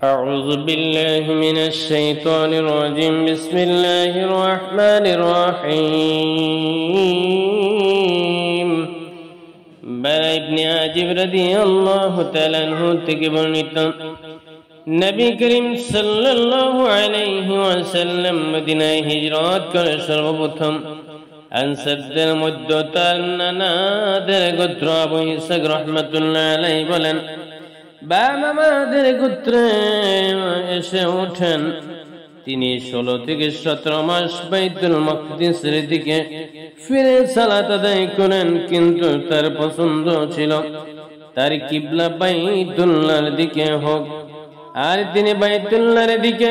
أعوذ بالله من الشيطان الرجيم بسم الله الرحمن الرحيم বারা ইবনে আজিব রাদিয়াল্লাহু তাআলা আনহু থেকে বর্ণিত নবী করিম সাল্লাল্লাহু আলাইহি ওয়াসাল্লাম মদিনায় হিজরত করে সর্বপ্রথম আনসারদের মধ্যে তার নানাদের গোত্র আবু ইসহাক রাহমাতুল্লাহ আলাইহি বলেন বাবা-মাদের গোত্রে এসে ওঠেন। তিনি 16 থেকে 17 মাস বাইতুল মাকদিসের দিকে ফিরে সালাত আদায় করেন, কিন্তু তার পছন্দ ছিল তার কিবলা বাইতুল্লাহর দিকে হোক, আর তিনি বাইতুল্লাহর দিকে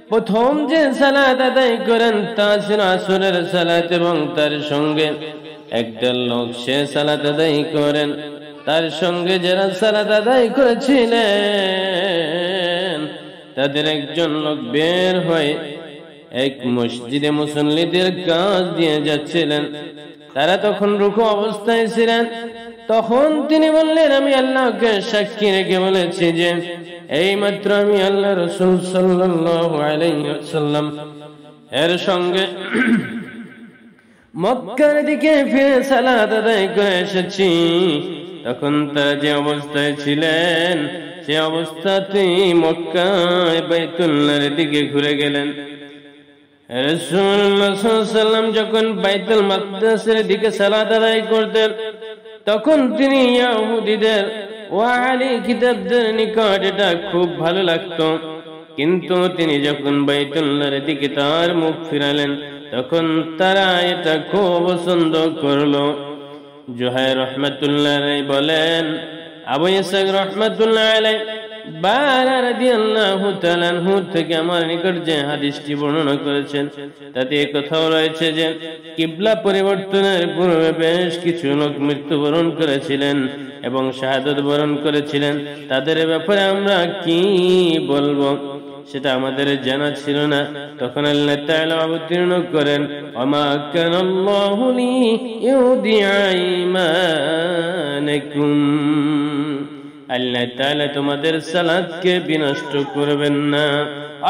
প্রথম যে সালাত আদায় করেন তা ছিল আসরের সালাত, এবং তার সঙ্গে একদল লোক সে সালাত আদায় করেন। তার সঙ্গে যারা সালাত আদায় করেছিলেন তাদের একজন লোক বের হয়ে এক মসজিদে মুসল্লিদের কাজ দিয়ে যাচ্ছিলেন। তারা তখন রুকু অবস্থায় ছিলেন। তখন তিনি বললেন, আমি আল্লাহকে সাক্ষী রেখে বলেছি যে এইমাত্র আমি আল্লাহ রাসূল সাল্লাল্লাহু আলাইহি ওয়াসাল্লাম এর সঙ্গে মক্কার দিকে ফিরে সালাত আদায় করে এসেছি। তখন তারা যে অবস্থায় ছিলেন সে অবস্থাতেই মক্কায় বাইতুল্লাহর দিকে ঘুরে গেলেন। রাসূলুল্লাহ সাল্লাল্লাহু আলাইহি ওয়াসাল্লাম যখন বাইতুল মাকদিসের দিকে সালাত আদায় করতেন তখন তিনি ইহুদিদের ও আহলে কিতাবদের নিকট এটা খুব ভালো লাগতো, কিন্তু তিনি যখন বাইতুল্লাহর দিকে তার মুখ ফিরালেন তখন তারা এটা খুব পছন্দ করলো। জুহাইর রাহমাতুল্লাহ আলাইহি বলেন, আবু ইসহাক রাহমাতুল্লাহ আলাইহি বারা রাদিয়াল্লাহু তাআলা আনহু থেকে আমার নিকট যে হাদিসটি বর্ণনা করেছেন তাতে এই কথাও রয়েছে যে কিবলা পরিবর্তনের পূর্বে বেশ কিছু লোক মৃত্যুবরণ করেছিলেন এবং শাহাদাত বরণ করেছিলেন। তাদের ব্যাপারে আমরা কি বলবো সেটা আমাদের জানা ছিল না। তখন আল্লাহ তাআলা অবতীর্ণ করেন, ওমা কানাল্লাহু লিইউদিআ ঈমানাকুম, আল্লাহ তাআলা তোমাদের সালাতকে বিনষ্ট করবেন না।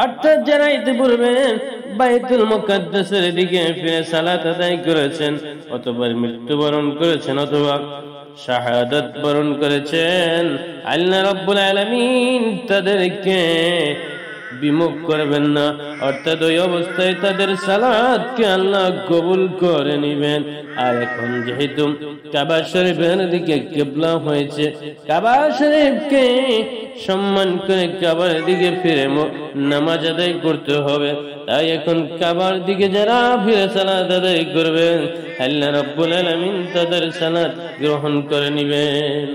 অর্থাৎ যারা ইতিপূর্বে বাইতুল মুকাদ্দাসের দিকে ফিরে সালাত আদায় করেছেন অথবা মৃত্যুবরণ করেছেন অথবা শাহাদাত বরণ করেছেন, আল্লাহ রাব্বুল আলামিন তাদেরকে বিমুখ করবেন না। অর্থাৎ ওই অবস্থায় তাদের সালাতকে আল্লাহ কবুল করে নিবেন। আর এখন যেহেতু কাবা শরীফের দিকে কিবলা হয়েছে, কাবা শরীফকে সম্মান করে কাবার দিকে ফিরে নামাজ আদায় করতে হবে। তাই এখন কাবার দিকে যারা ফিরে সালাত আদায় করবেন আল্লাহ রাব্বুল আলামিন তাদের সালাত গ্রহণ করে নিবেন।